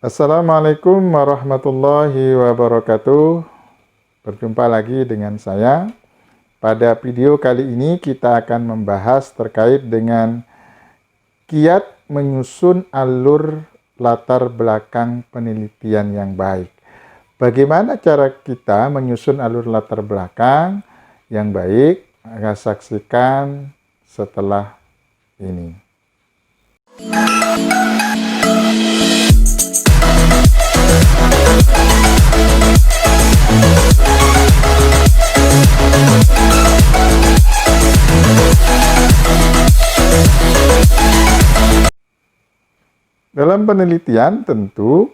Assalamualaikum warahmatullahi wabarakatuh. Berjumpa lagi dengan saya. Pada video kali ini kita akan membahas terkait dengan kiat menyusun alur latar belakang penelitian yang baik. Bagaimana cara kita menyusun alur latar belakang yang baik? Akan saksikan setelah ini. Dalam penelitian tentu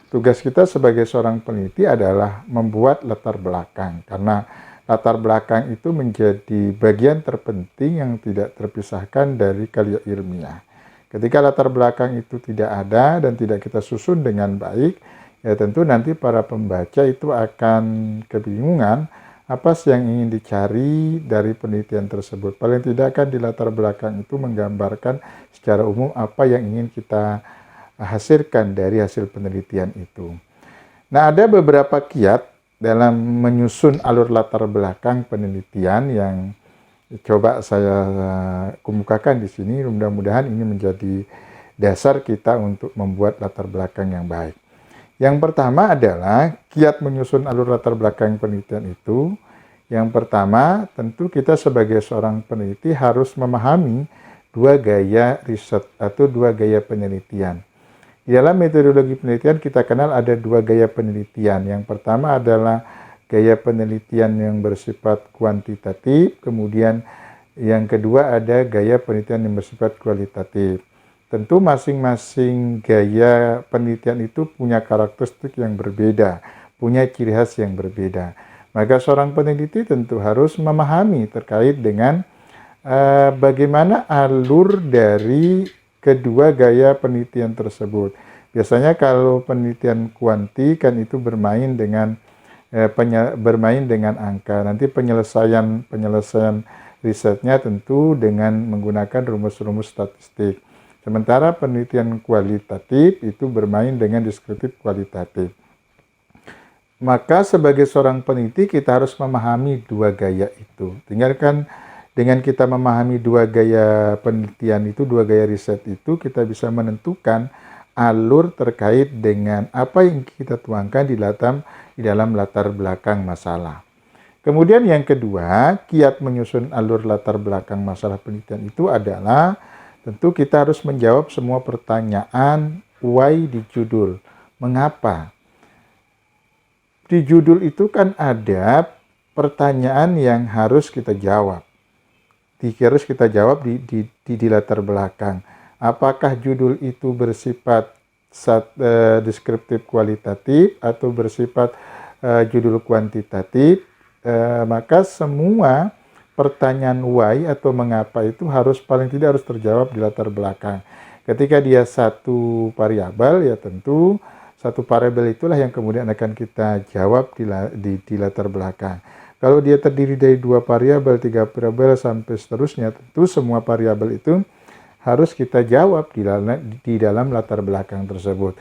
tugas kita sebagai seorang peneliti adalah membuat latar belakang, karena latar belakang itu menjadi bagian terpenting yang tidak terpisahkan dari karya ilmiah. Ketika latar belakang itu tidak ada dan tidak kita susun dengan baik, ya tentu nanti para pembaca itu akan kebingungan apa sih yang ingin dicari dari penelitian tersebut. Paling tidak kan di latar belakang itu menggambarkan secara umum apa yang ingin kita hasilkan dari hasil penelitian itu. Nah, ada beberapa kiat dalam menyusun alur latar belakang penelitian yang coba saya kemukakan di sini. Mudah-mudahan ini menjadi dasar kita untuk membuat latar belakang yang baik. Yang pertama adalah kiat menyusun alur latar belakang penelitian itu. Yang pertama, tentu kita sebagai seorang peneliti harus memahami dua gaya riset atau dua gaya penelitian. Di dalam metodologi penelitian kita kenal ada dua gaya penelitian. Yang pertama adalah gaya penelitian yang bersifat kuantitatif, kemudian yang kedua ada gaya penelitian yang bersifat kualitatif. Tentu masing-masing gaya penelitian itu punya karakteristik yang berbeda, punya ciri khas yang berbeda. Maka seorang peneliti tentu harus memahami terkait dengan bagaimana alur dari kedua gaya penelitian tersebut. Biasanya kalau penelitian kuanti kan itu bermain dengan angka. Nanti penyelesaian risetnya tentu dengan menggunakan rumus-rumus statistik. Sementara penelitian kualitatif itu bermain dengan deskriptif kualitatif. Maka sebagai seorang peneliti kita harus memahami dua gaya itu. Tinggalkan dengan kita memahami dua gaya penelitian itu, dua gaya riset itu, kita bisa menentukan alur terkait dengan apa yang kita tuangkan di dalam latar belakang masalah. Kemudian yang kedua, kiat menyusun alur latar belakang masalah penelitian itu adalah tentu kita harus menjawab semua pertanyaan why di judul. Mengapa? Di judul itu kan ada pertanyaan yang harus kita jawab. Harus kita jawab di latar belakang. Apakah judul itu bersifat deskriptif kualitatif atau bersifat judul kuantitatif? Maka semua pertanyaan why atau mengapa itu paling tidak harus terjawab di latar belakang. Ketika dia satu variabel, ya tentu satu variabel itulah yang kemudian akan kita jawab di latar belakang. Kalau dia terdiri dari dua variabel, tiga variabel sampai seterusnya, tentu semua variabel itu harus kita jawab di dalam latar belakang tersebut.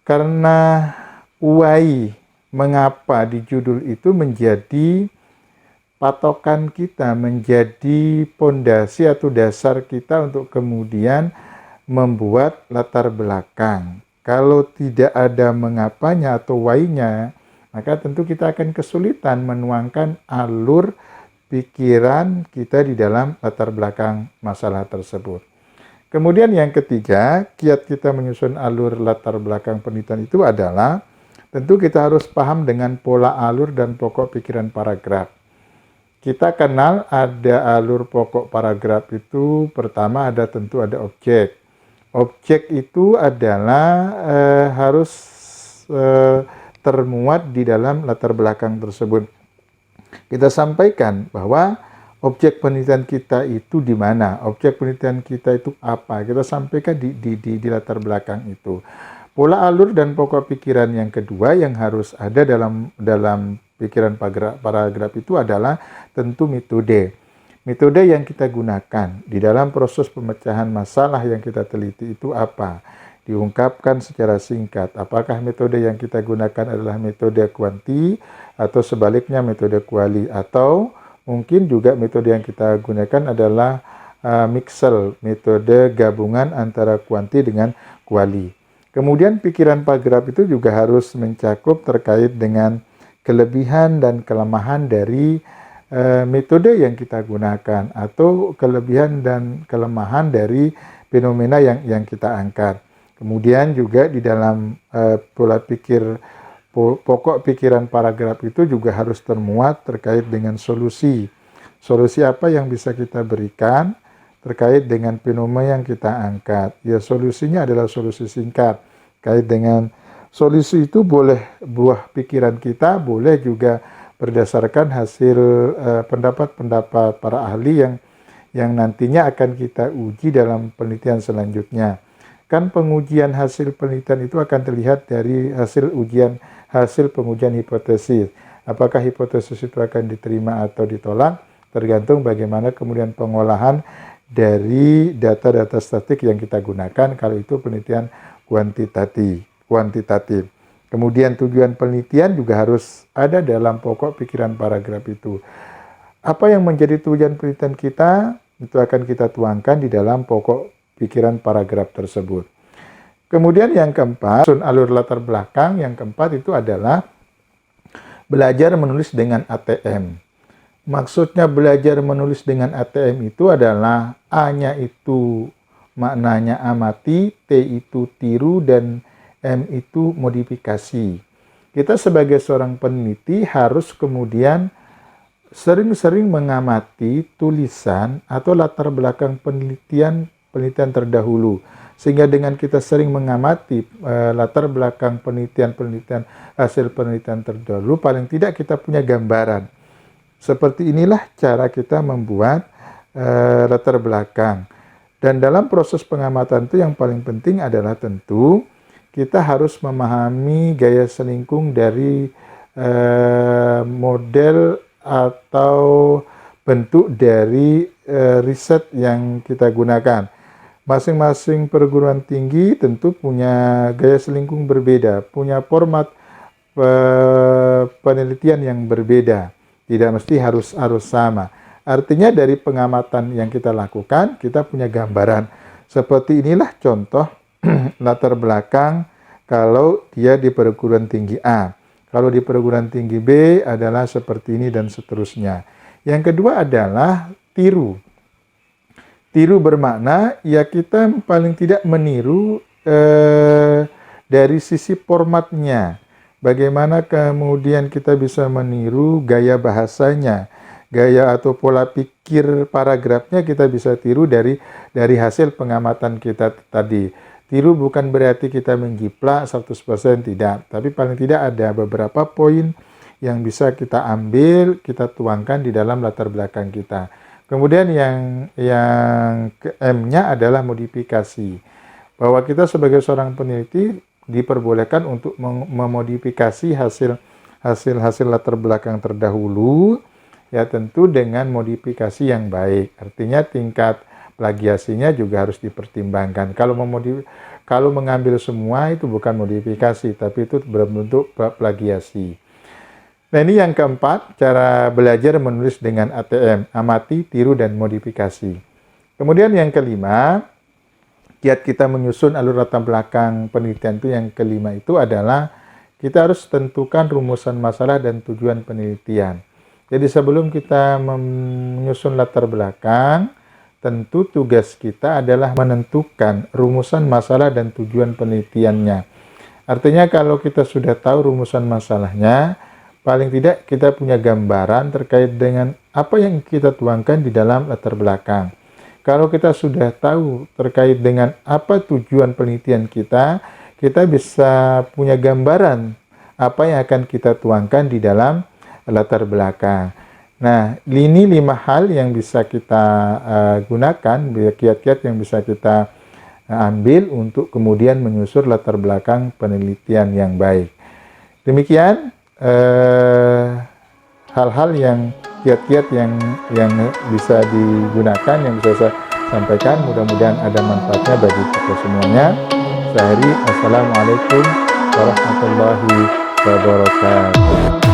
Karena why, mengapa di judul itu menjadi patokan kita, menjadi pondasi atau dasar kita untuk kemudian membuat latar belakang. Kalau tidak ada mengapanya atau why-nya, maka tentu kita akan kesulitan menuangkan alur pikiran kita di dalam latar belakang masalah tersebut. Kemudian yang ketiga, kiat kita menyusun alur latar belakang penelitian itu adalah tentu kita harus paham dengan pola alur dan pokok pikiran paragraf. Kita kenal ada alur pokok paragraf itu, pertama tentu ada objek. Objek itu adalah harus termuat di dalam latar belakang tersebut. Kita sampaikan bahwa objek penelitian kita itu di mana, objek penelitian kita itu apa, kita sampaikan di latar belakang itu. Pola alur dan pokok pikiran yang kedua yang harus ada dalam pikiran paragraf itu adalah tentu metode. Metode yang kita gunakan di dalam proses pemecahan masalah yang kita teliti itu apa? diungkapkan secara singkat. Apakah metode yang kita gunakan adalah metode kuanti atau sebaliknya metode kuali, atau mungkin juga metode yang kita gunakan adalah mixel, metode gabungan antara kuanti dengan kuali. Kemudian pikiran paragraf itu juga harus mencakup terkait dengan kelebihan dan kelemahan dari metode yang kita gunakan, atau kelebihan dan kelemahan dari fenomena yang kita angkat. Kemudian juga di dalam pola pikir, pokok pikiran paragraf itu juga harus termuat terkait dengan solusi. Solusi apa yang bisa kita berikan terkait dengan fenomena yang kita angkat. Ya, solusinya adalah solusi singkat. Terkait dengan solusi itu boleh buah pikiran kita, boleh juga berdasarkan hasil pendapat-pendapat para ahli yang nantinya akan kita uji dalam penelitian selanjutnya. Kan pengujian hasil penelitian itu akan terlihat dari hasil pengujian hipotesis. Apakah hipotesis itu akan diterima atau ditolak, tergantung bagaimana kemudian pengolahan dari data-data statistik yang kita gunakan kalau itu penelitian kuantitatif. Kemudian tujuan penelitian juga harus ada dalam pokok pikiran paragraf itu. Apa yang menjadi tujuan penelitian kita, itu akan kita tuangkan di dalam pokok pikiran paragraf tersebut. Kemudian yang keempat, alur latar belakang, yang keempat itu adalah belajar menulis dengan ATM. Maksudnya belajar menulis dengan ATM itu adalah A-nya itu maknanya amati, T itu tiru, dan M itu modifikasi. Kita sebagai seorang peneliti harus kemudian sering-sering mengamati tulisan atau latar belakang penelitian terdahulu. Sehingga dengan kita sering mengamati latar belakang hasil penelitian terdahulu, paling tidak kita punya gambaran. Seperti inilah cara kita membuat latar belakang. Dan dalam proses pengamatan itu yang paling penting adalah tentu kita harus memahami gaya selingkung dari model atau bentuk dari riset yang kita gunakan. Masing-masing perguruan tinggi tentu punya gaya selingkung berbeda, punya format penelitian yang berbeda. Tidak mesti harus sama. Artinya dari pengamatan yang kita lakukan, kita punya gambaran. Seperti inilah contoh latar belakang kalau dia di perguruan tinggi A. Kalau di perguruan tinggi B adalah seperti ini dan seterusnya. Yang kedua adalah tiru. Tiru bermakna ya kita paling tidak meniru dari sisi formatnya. Bagaimana kemudian kita bisa meniru gaya bahasanya, gaya atau pola pikir paragrafnya kita bisa tiru dari hasil pengamatan kita tadi. Tiru bukan berarti kita menjiplak 100%, tidak. Tapi paling tidak ada beberapa poin yang bisa kita ambil, kita tuangkan di dalam latar belakang kita. Kemudian yang M-nya adalah modifikasi. Bahwa kita sebagai seorang peneliti diperbolehkan untuk memodifikasi hasil latar belakang terdahulu, ya tentu dengan modifikasi yang baik. Artinya tingkat plagiasinya juga harus dipertimbangkan. Kalau mengambil semua itu bukan modifikasi, tapi itu berbentuk plagiasi. Nah, ini yang keempat, cara belajar menulis dengan ATM, amati, tiru, dan modifikasi. Kemudian yang kelima, kiat kita menyusun alur latar belakang penelitian itu yang kelima itu adalah kita harus tentukan rumusan masalah dan tujuan penelitian. Jadi sebelum kita menyusun latar belakang, tentu tugas kita adalah menentukan rumusan masalah dan tujuan penelitiannya. Artinya kalau kita sudah tahu rumusan masalahnya, paling tidak kita punya gambaran terkait dengan apa yang kita tuangkan di dalam latar belakang. Kalau kita sudah tahu terkait dengan apa tujuan penelitian kita bisa punya gambaran apa yang akan kita tuangkan di dalam latar belakang. Nah, ini 5 hal yang bisa kita gunakan, kiat-kiat yang bisa kita ambil untuk kemudian menyusun latar belakang penelitian yang baik. Demikian hal-hal yang kiat-kiat yang bisa digunakan, yang bisa saya sampaikan. Mudah-mudahan ada manfaatnya bagi kita semuanya. saya akhiri. Assalamualaikum warahmatullahi wabarakatuh.